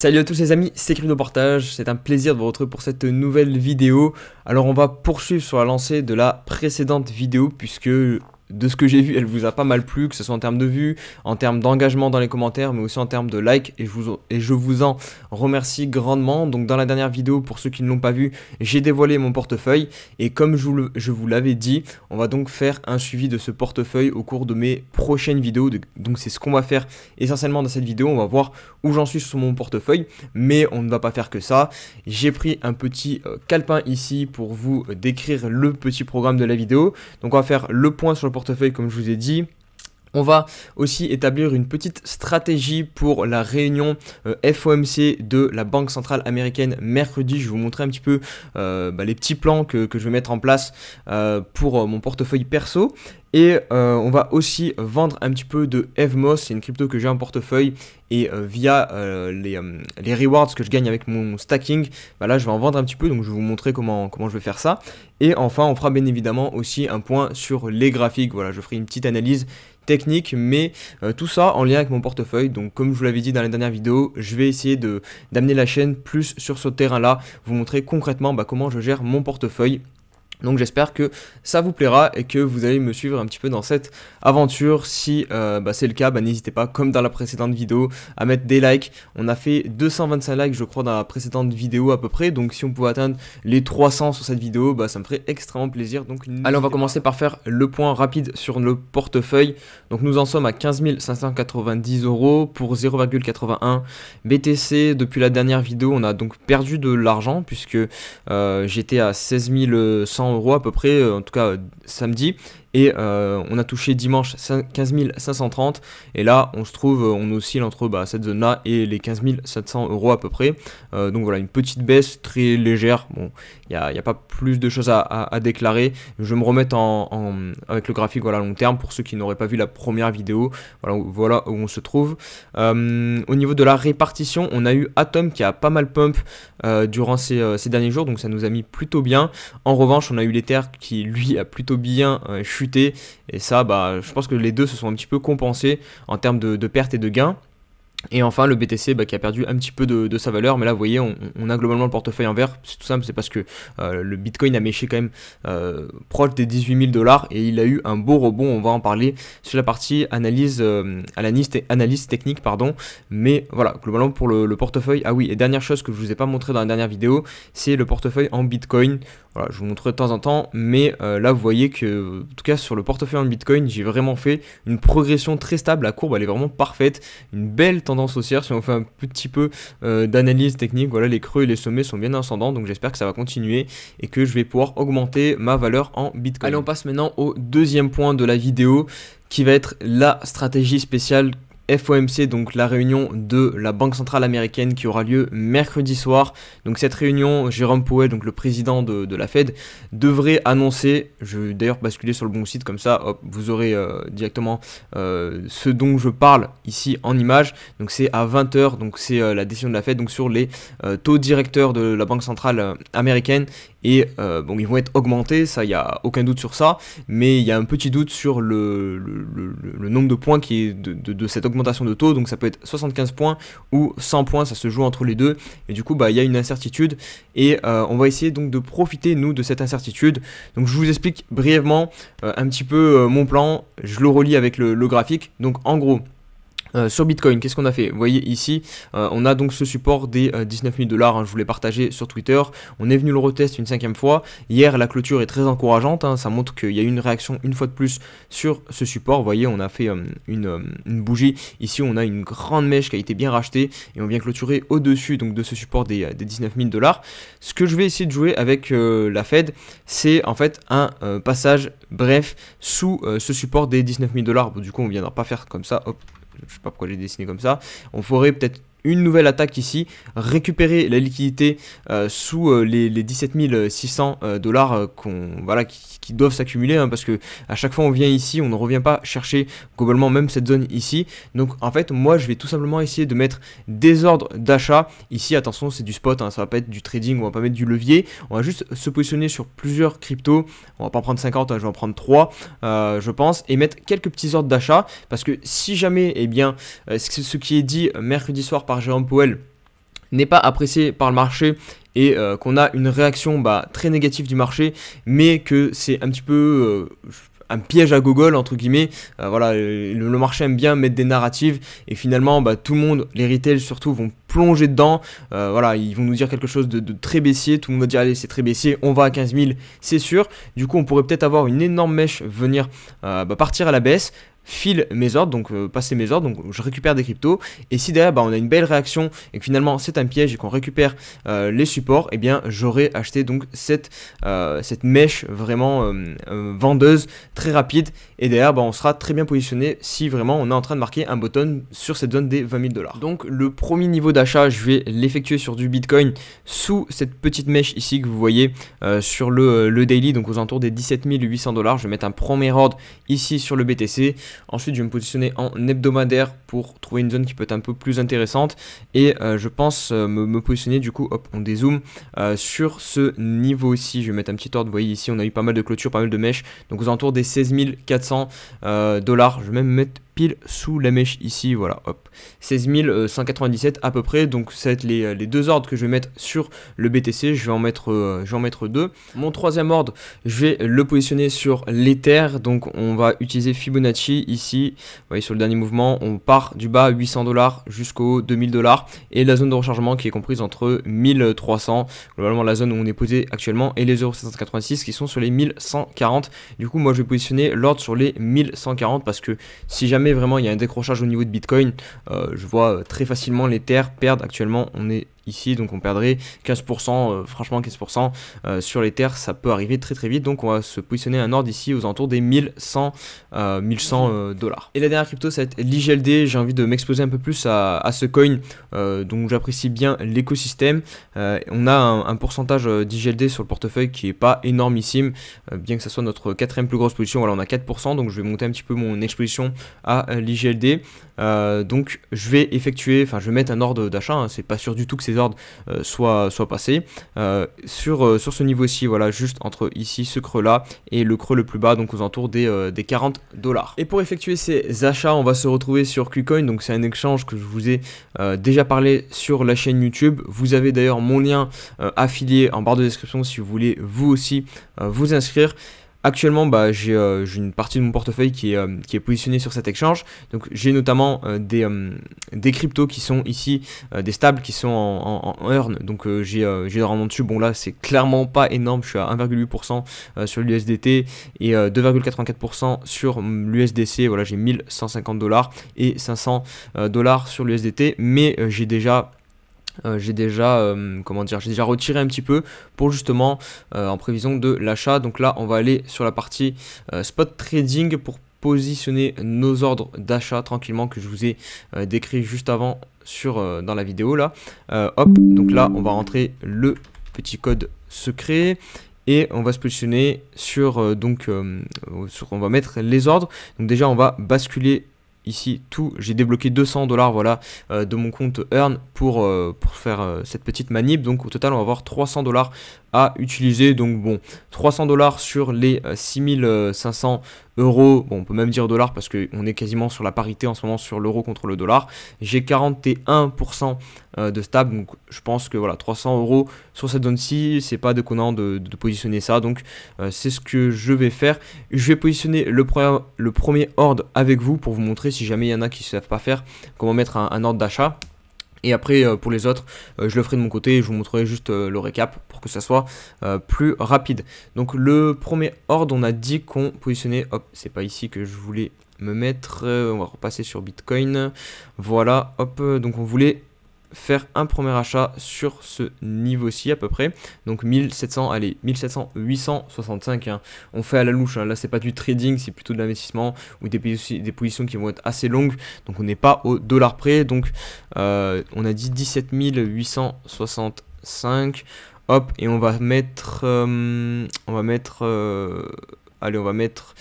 Salut à tous les amis, c'est Cryptoportage, c'est un plaisir de vous retrouver pour cette nouvelle vidéo. Alors on va poursuivre sur la lancée de la précédente vidéo puisque de ce que j'ai vu elle vous a pas mal plu, que ce soit en termes de vues, en termes d'engagement dans les commentaires mais aussi en termes de likes et je vous en remercie grandement. Donc dans la dernière vidéo, pour ceux qui ne l'ont pas vu, j'ai dévoilé mon portefeuille et comme je vous l'avais dit, on va donc faire un suivi de ce portefeuille au cours de mes prochaines vidéos. Donc c'est ce qu'on va faire essentiellement dans cette vidéo. On va voir où j'en suis sur mon portefeuille, mais on ne va pas faire que ça. J'ai pris un petit calepin ici pour vous décrire le petit programme de la vidéo. Donc on va faire le point sur le portefeuille comme je vous ai dit. On va aussi établir une petite stratégie pour la réunion FOMC de la Banque Centrale Américaine mercredi. Je vais vous montrer un petit peu les petits plans que je vais mettre en place pour mon portefeuille perso. Et on va aussi vendre un petit peu de Evmos, c'est une crypto que j'ai en portefeuille. Et via les rewards que je gagne avec mon stacking, là je vais en vendre un petit peu, donc je vais vous montrer comment je vais faire ça. Et enfin on fera bien évidemment aussi un point sur les graphiques, voilà, je ferai une petite analyse technique, mais tout ça en lien avec mon portefeuille. Donc comme je vous l'avais dit dans la dernière vidéo, je vais essayer d'amener la chaîne plus sur ce terrain là, vous montrer concrètement comment je gère mon portefeuille. Donc j'espère que ça vous plaira et que vous allez me suivre un petit peu dans cette aventure. Si c'est le cas, n'hésitez pas, comme dans la précédente vidéo, à mettre des likes. On a fait 225 likes je crois dans la précédente vidéo à peu près. Donc si on pouvait atteindre les 300 sur cette vidéo, ça me ferait extrêmement plaisir. Donc allez, on va commencer par faire le point rapide sur le portefeuille. Donc nous en sommes à 15 590 € pour 0,81 BTC. Depuis la dernière vidéo, on a donc perdu de l'argent puisque j'étais à 16 100 € à peu près, en tout cas samedi. Et on a touché dimanche 15 530 et là on se trouve, on oscille entre cette zone là et les 15 700 € à peu près. Donc voilà, une petite baisse très légère. Bon, il n'y a pas plus de choses à déclarer. Je vais me remettre avec le graphique long terme pour ceux qui n'auraient pas vu la première vidéo. Voilà où on se trouve. Au niveau de la répartition, on a eu Atom qui a pas mal pump durant ces derniers jours, donc ça nous a mis plutôt bien. En revanche, on a eu l'Ether qui lui a plutôt bien chuté, et ça je pense que les deux se sont un petit peu compensés en termes de pertes et de gains. Et enfin le BTC qui a perdu un petit peu de sa valeur, mais là vous voyez on a globalement le portefeuille en vert. C'est tout simple, c'est parce que le Bitcoin a méché quand même proche des 18 000 $ et il a eu un beau rebond. On va en parler sur la partie analyse technique pardon. Mais voilà, globalement pour le portefeuille. Ah oui, et dernière chose que je vous ai pas montré dans la dernière vidéo, c'est le portefeuille en Bitcoin. Voilà, je vous montrerai de temps en temps, mais là vous voyez que en tout cas sur le portefeuille en Bitcoin, j'ai vraiment fait une progression très stable. La courbe elle est vraiment parfaite, une belle tendance haussière. Si on fait un petit peu d'analyse technique, voilà, les creux et les sommets sont bien ascendants, donc j'espère que ça va continuer et que je vais pouvoir augmenter ma valeur en Bitcoin. Allez, on passe maintenant au deuxième point de la vidéo qui va être la stratégie spéciale FOMC, donc la réunion de la Banque Centrale Américaine qui aura lieu mercredi soir. Donc cette réunion, Jérôme Powell, donc le président de la Fed, devrait annoncer, je vais d'ailleurs basculer sur le bon site comme ça, hop, vous aurez directement ce dont je parle ici en image. Donc c'est à 20 h, donc c'est la décision de la Fed donc sur les taux directeurs de la Banque Centrale Américaine. Et ils vont être augmentés, ça il n'y a aucun doute sur ça, mais il y a un petit doute sur le nombre de points qui est de cette augmentation de taux. Donc ça peut être 75 points ou 100 points, ça se joue entre les deux, et du coup il y a une incertitude et on va essayer donc de profiter nous de cette incertitude. Donc je vous explique brièvement un petit peu mon plan, je le relie avec le graphique. Donc en gros, sur Bitcoin, qu'est-ce qu'on a fait? Vous voyez ici, on a donc ce support des 19 000 $, je vous l'ai partagé sur Twitter. On est venu le retester une 5e fois. Hier, la clôture est très encourageante, ça montre qu'il y a eu une réaction une fois de plus sur ce support. Vous voyez, on a fait une bougie. Ici, on a une grande mèche qui a été bien rachetée et on vient clôturer au-dessus donc de ce support des 19 000 $. Ce que je vais essayer de jouer avec la Fed, c'est en fait un passage bref sous ce support des 19 000 $. Bon, du coup, on ne viendra pas faire comme ça, hop. Je sais pas pourquoi j'ai dessiné comme ça. On ferait peut-être une nouvelle attaque ici, récupérer la liquidité sous les 17 600 $, qui doivent s'accumuler, parce que à chaque fois on vient ici, on ne revient pas chercher globalement même cette zone ici. Donc en fait moi je vais tout simplement essayer de mettre des ordres d'achat ici. Attention, c'est du spot, ça va pas être du trading, on va pas mettre du levier, on va juste se positionner sur plusieurs cryptos. On va pas en prendre 50, je vais en prendre 3 je pense, et mettre quelques petits ordres d'achat, parce que si jamais ce qui est dit mercredi soir par Jérôme Powell n'est pas apprécié par le marché et qu'on a une réaction très négative du marché, mais que c'est un petit peu un piège à Google entre guillemets. Voilà, le marché aime bien mettre des narratives et finalement tout le monde, les retail surtout, vont plonger dedans. Voilà, ils vont nous dire quelque chose de très baissier, tout le monde va dire allez c'est très baissier, on va à 15 000 c'est sûr. Du coup on pourrait peut-être avoir une énorme mèche venir partir à la baisse, file mes ordres, donc passer mes ordres, donc je récupère des cryptos, et si derrière on a une belle réaction et que finalement c'est un piège et qu'on récupère les supports, et bien j'aurais acheté donc cette mèche vraiment vendeuse très rapide, et derrière on sera très bien positionné si vraiment on est en train de marquer un bottom sur cette zone des 20 000 $. Donc le premier niveau d'achat, je vais l'effectuer sur du Bitcoin sous cette petite mèche ici que vous voyez sur le daily, donc aux alentours des 17 800 $. Je vais mettre un premier ordre ici sur le BTC. Ensuite, je vais me positionner en hebdomadaire pour trouver une zone qui peut être un peu plus intéressante. Et je pense me positionner du coup, hop, on dézoome sur ce niveau ici. Je vais mettre un petit ordre. Vous voyez ici, on a eu pas mal de clôtures, pas mal de mèches. Donc aux alentours des 16 400 $. Je vais même mettre pile sous la mèche ici, voilà, hop, 16 197 à peu près. Donc ça va être les deux ordres que je vais mettre sur le BTC. Je vais en mettre deux. Mon troisième ordre, je vais le positionner sur l'Ether. Donc on va utiliser Fibonacci ici. Vous voyez sur le dernier mouvement, on part du bas 800 $ jusqu'au 2000 $ et la zone de rechargement qui est comprise entre 1300, globalement la zone où on est posé actuellement, et les 0,786 qui sont sur les 1140. Du coup moi je vais positionner l'ordre sur les 1140 parce que si jamais vraiment il y a un décrochage au niveau de Bitcoin, je vois très facilement les terres perdre. Actuellement on est ici, donc on perdrait 15%, franchement 15% sur les terres, ça peut arriver très très vite. Donc on va se positionner un ordre ici aux alentours des 1100 $. Et la dernière crypto, ça va être l'IGLD. J'ai envie de m'exposer un peu plus à ce coin, donc j'apprécie bien l'écosystème. On a un pourcentage d'IGLD sur le portefeuille qui est pas énormissime, bien que ça soit notre quatrième plus grosse position. Voilà, on a 4%, donc je vais monter un petit peu mon exposition à l'IGLD. Donc je vais mettre un ordre d'achat, hein. C'est pas sûr du tout que ces ordres soient passés sur ce niveau-ci, voilà, juste entre ici ce creux là et le creux le plus bas, donc aux alentours des 40 $. Et pour effectuer ces achats, on va se retrouver sur KuCoin. Donc c'est un échange que je vous ai déjà parlé sur la chaîne YouTube. Vous avez d'ailleurs mon lien affilié en barre de description si vous voulez vous aussi vous inscrire. Actuellement, j'ai une partie de mon portefeuille qui est positionnée sur cet exchange. Donc, j'ai notamment des cryptos qui sont ici, des stables qui sont en earn. Donc, j'ai des rendements dessus. Bon, là, c'est clairement pas énorme. Je suis à 1,8% sur l'USDT et 2,84% sur l'USDC. Voilà, j'ai 1150 $ et 500 $ sur l'USDT. Mais j'ai déjà retiré un petit peu pour justement en prévision de l'achat. Donc là on va aller sur la partie spot trading pour positionner nos ordres d'achat tranquillement que je vous ai décrit juste avant dans la vidéo là. Hop, donc là on va rentrer le petit code secret et on va se positionner sur on va mettre les ordres. Donc déjà on va basculer ici tout, j'ai débloqué 200 $, voilà, de mon compte Earn pour faire cette petite manip. Donc au total on va avoir 300 $ à utiliser. Donc bon, 300 $ sur les 6500 €, bon on peut même dire dollars parce qu'on est quasiment sur la parité en ce moment sur l'euro contre le dollar. J'ai 41% de stable, donc je pense que voilà, 300 € sur cette zone-ci, c'est pas déconnant de positionner ça. Donc c'est ce que je vais faire. Je vais positionner le premier ordre avec vous pour vous montrer, si jamais il y en a qui ne savent pas faire, comment mettre un ordre d'achat. Et après pour les autres, je le ferai de mon côté et je vous montrerai juste le récap pour que ça soit plus rapide. Donc le premier ordre, on a dit qu'on positionnait, hop, c'est pas ici que je voulais me mettre, on va repasser sur Bitcoin. Voilà, hop, donc on voulait faire un premier achat sur ce niveau-ci à peu près, donc 1700, allez, 865, hein. On fait à la louche, hein. Là c'est pas du trading, c'est plutôt de l'investissement ou des positions qui vont être assez longues, donc on n'est pas au dollar près. Donc on a dit 17 865, hop, et on va mettre allez, on va mettre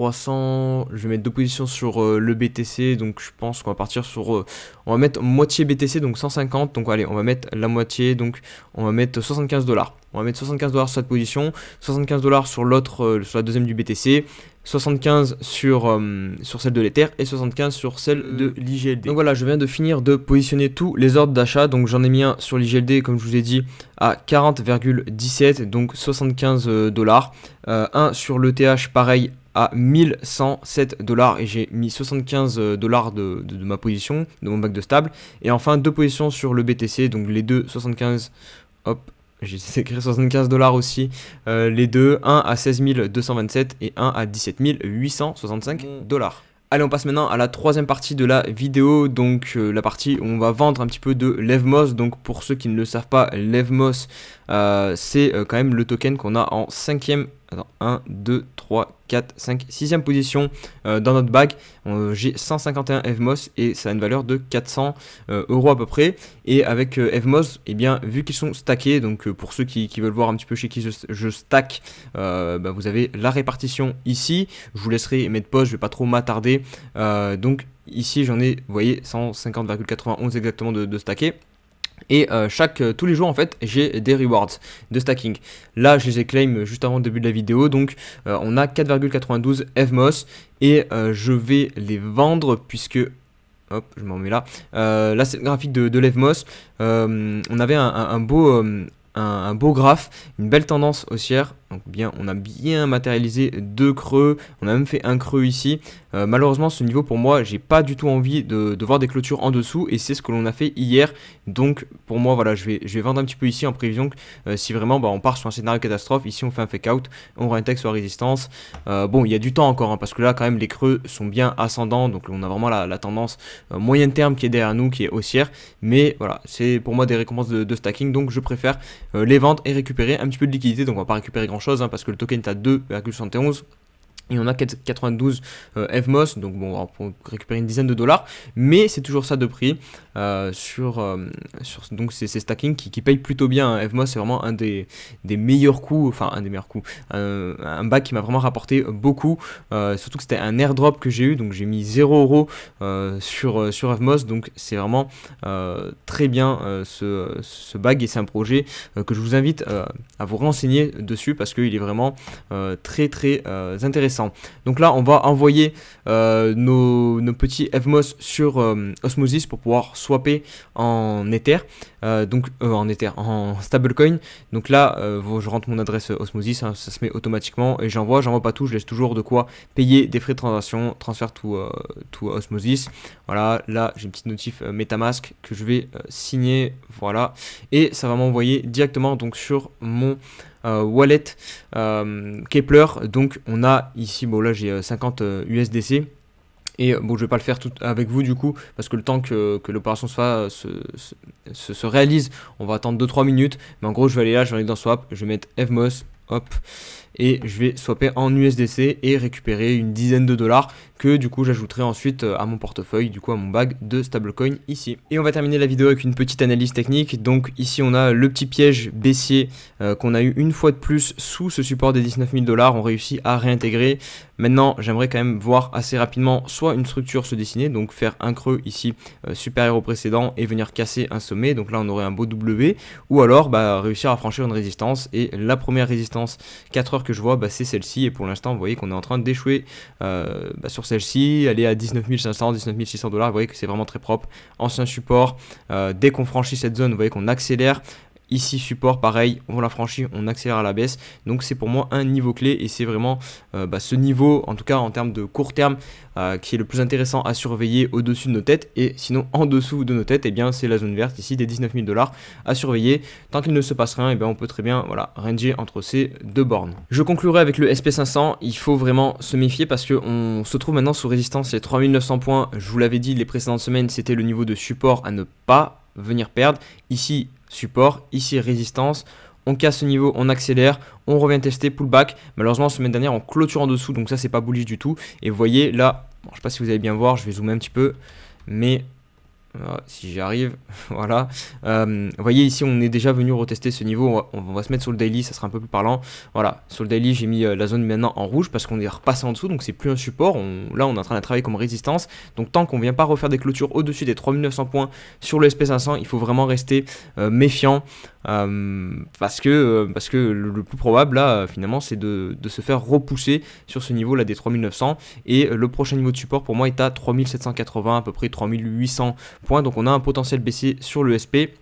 300, je vais mettre 2 positions sur le BTC, donc je pense qu'on va partir sur, on va mettre moitié BTC, donc 150, donc allez, on va mettre la moitié, donc on va mettre 75 $. On va mettre 75 $ sur cette position, 75 $ sur l'autre, sur la deuxième du BTC, 75 sur celle de l'Ether et 75 sur celle de l'IGLD. Donc voilà, je viens de finir de positionner tous les ordres d'achat. Donc j'en ai mis un sur l'IGLD, comme je vous ai dit, à 40,17, donc 75 $. Un sur l'ETH, pareil, à 1107 $ et j'ai mis 75 $ de ma position, de mon bac de stable. Et enfin, 2 positions sur le BTC, donc les deux 75, hop. J'ai écrit 75 $ aussi, les deux, un à 16 227 et un à 17 865 $. Allez, on passe maintenant à la troisième partie de la vidéo, donc la partie où on va vendre un petit peu de Levmos. Donc pour ceux qui ne le savent pas, Levmos, c'est quand même le token qu'on a en 5e, 1, 2, 3, 4, 5, 6e position dans notre bag. J'ai 151 Evmos et ça a une valeur de 400 € à peu près. Et avec Evmos, eh bien, vu qu'ils sont stackés, donc pour ceux qui veulent voir un petit peu chez qui je stack, vous avez la répartition ici. Je vous laisserai mettre pause, je vais pas trop m'attarder. Donc ici j'en ai, vous voyez, 150,91 exactement de stacké. Et tous les jours en fait j'ai des rewards de stacking. Là je les ai claim juste avant le début de la vidéo. Donc on a 4,92 Evmos et je vais les vendre puisque... Hop, je m'en mets là. Là c'est le graphique de l'Evmos. On avait un beau graphe, une belle tendance haussière. Donc bien, on a bien matérialisé 2 creux, on a même fait un creux ici. Malheureusement ce niveau pour moi, j'ai pas du tout envie de voir des clôtures en dessous et c'est ce que l'on a fait hier. Donc pour moi voilà, je vais vendre un petit peu ici en prévision que si vraiment on part sur un scénario catastrophe. Ici on fait un fake out, on réintègre sur la résistance. Bon, il y a du temps encore parce que là quand même les creux sont bien ascendants, donc on a vraiment la tendance moyen terme qui est derrière nous, qui est haussière. Mais voilà, c'est pour moi des récompenses de stacking, donc je préfère les vendre et récupérer un petit peu de liquidité. Donc on va pas récupérer grand chose parce que le token est à 2,71 et on a 92 Evmos, donc bon, on va récupérer une dizaine de $, mais c'est toujours ça de prix donc c'est stacking qui paye plutôt bien. Evmos c'est vraiment un des meilleurs coups, enfin un des meilleurs coups, un bac qui m'a vraiment rapporté beaucoup, surtout que c'était un airdrop que j'ai eu, donc j'ai mis 0 € sur Evmos, donc c'est vraiment très bien ce bag et c'est un projet que je vous invite à vous renseigner dessus parce qu'il est vraiment très intéressant. Donc là on va envoyer nos petits Evmos sur Osmosis pour pouvoir swapper en Ether, en stablecoin. Donc là je rentre mon adresse Osmosis, ça se met automatiquement et j'envoie pas tout, je laisse toujours de quoi payer des frais de transaction, transfert to Osmosis. Voilà, là j'ai une petite notif Metamask que je vais signer, voilà, et ça va m'envoyer directement donc sur mon wallet Kepler. Donc on a ici, bon là j'ai 50 USDC et bon je vais pas le faire tout avec vous du coup parce que le temps que l'opération se réalise, on va attendre 2-3 minutes, mais en gros je vais aller là, je vais aller dans Swap, je vais mettre Evmos, hop, et je vais swapper en USDC et récupérer une dizaine de $, que du coup j'ajouterai ensuite à mon portefeuille, du coup à mon bag de stablecoin ici. Et on va terminer la vidéo avec une petite analyse technique. Donc ici on a le petit piège baissier qu'on a eu une fois de plus sous ce support des 19 000 $, on réussit à réintégrer. Maintenant j'aimerais quand même voir assez rapidement soit une structure se dessiner, donc faire un creux ici supérieur au précédent et venir casser un sommet, donc là on aurait un beau W, ou alors réussir à franchir une résistance. Et la première résistance 4 heures que je vois, c'est celle-ci, et pour l'instant vous voyez qu'on est en train d'échouer sur celle-ci, elle est à 19 500, 19 600 $, vous voyez que c'est vraiment très propre. Ancien support, dès qu'on franchit cette zone, vous voyez qu'on accélère. Ici support pareil, on la franchit, on accélère à la baisse. Donc c'est pour moi un niveau clé et c'est vraiment ce niveau, en tout cas en termes de court terme, qui est le plus intéressant à surveiller au-dessus de nos têtes. Et sinon en dessous de nos têtes, eh bien c'est la zone verte ici des 19 000 $ à surveiller. Tant qu'il ne se passe rien, eh bien on peut très bien ranger entre ces deux bornes. Je conclurai avec le SP500, il faut vraiment se méfier parce qu'on se trouve maintenant sous résistance, les 3900 points. Je vous l'avais dit les précédentes semaines, c'était le niveau de support à ne pas venir perdre. Ici support, ici résistance, on casse ce niveau, on accélère, on revient tester pullback. Malheureusement la semaine dernière on clôture en dessous, donc ça c'est pas bullish du tout. Et vous voyez là, bon, je sais pas si vous allez bien voir, je vais zoomer un petit peu, mais Si j'y arrive, voilà. Vous voyez ici, on est déjà venu retester ce niveau. On va se mettre sur le daily, ça sera un peu plus parlant. Voilà, sur le daily, j'ai mis la zone maintenant en rouge parce qu'on est repassé en dessous, donc c'est plus un support. Là, on est en train de travailler comme résistance. Donc, tant qu'on ne vient pas refaire des clôtures au-dessus des 3900 points sur le SP500, il faut vraiment rester méfiant. Parce que le plus probable là finalement c'est de se faire repousser sur ce niveau là des 3900 et le prochain niveau de support pour moi est à 3780, à peu près 3800 points, donc on a un potentiel baissier sur le SP.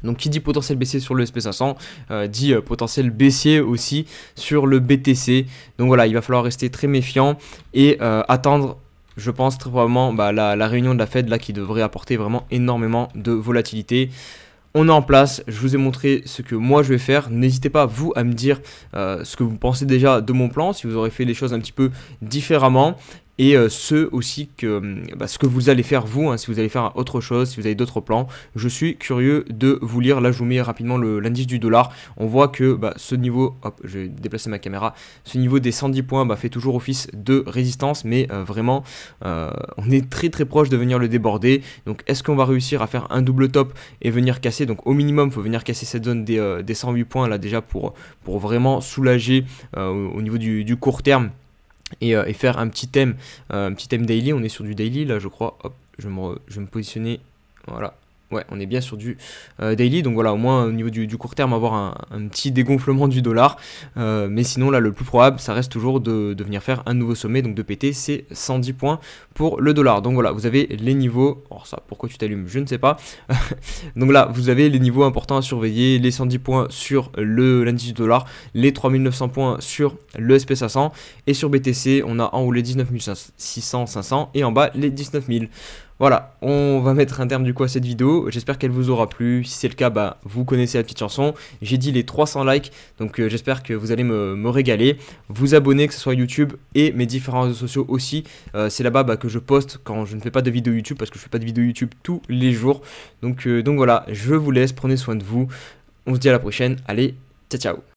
Donc qui dit potentiel baissier sur le SP500 dit potentiel baissier aussi sur le BTC. Donc voilà, il va falloir rester très méfiant et attendre, je pense très probablement la réunion de la Fed là qui devrait apporter vraiment énormément de volatilité. On est en place, je vous ai montré ce que moi je vais faire. N'hésitez pas vous à me dire ce que vous pensez déjà de mon plan, si vous aurez fait les choses un petit peu différemment. Et ce que vous allez faire vous, hein, si vous allez faire autre chose, si vous avez d'autres plans. Je suis curieux de vous lire. Là je vous mets rapidement l'indice du dollar. On voit que ce niveau, hop, je vais déplacer ma caméra, ce niveau des 110 points fait toujours office de résistance, mais vraiment on est très très proche de venir le déborder. Donc est-ce qu'on va réussir à faire un double top et venir casser? Donc au minimum il faut venir casser cette zone des 108 points là déjà pour vraiment soulager au niveau du court terme. Et faire un petit thème daily. On est sur du daily là je crois. Hop, je vais me positionner, voilà. Ouais, on est bien sur du daily, donc voilà, au moins au niveau du court terme, avoir un petit dégonflement du dollar. Mais sinon, là, le plus probable, ça reste toujours de venir faire un nouveau sommet, donc de péter ces 110 points pour le dollar. Donc voilà, vous avez les niveaux. Alors ça, pourquoi tu t'allumes, je ne sais pas. Donc là, vous avez les niveaux importants à surveiller, les 110 points sur l'indice du dollar, les 3900 points sur le SP500, et sur BTC, on a en haut les 19 600, 500, et en bas les 19 000. Voilà, on va mettre un terme du coup à cette vidéo. J'espère qu'elle vous aura plu. Si c'est le cas, vous connaissez la petite chanson. J'ai dit les 300 likes, donc j'espère que vous allez me régaler. Vous abonner, que ce soit YouTube et mes différents réseaux sociaux aussi. C'est là-bas que je poste quand je ne fais pas de vidéo YouTube, parce que je fais pas de vidéo YouTube tous les jours. Donc voilà, je vous laisse, prenez soin de vous. On se dit à la prochaine. Allez, ciao ciao.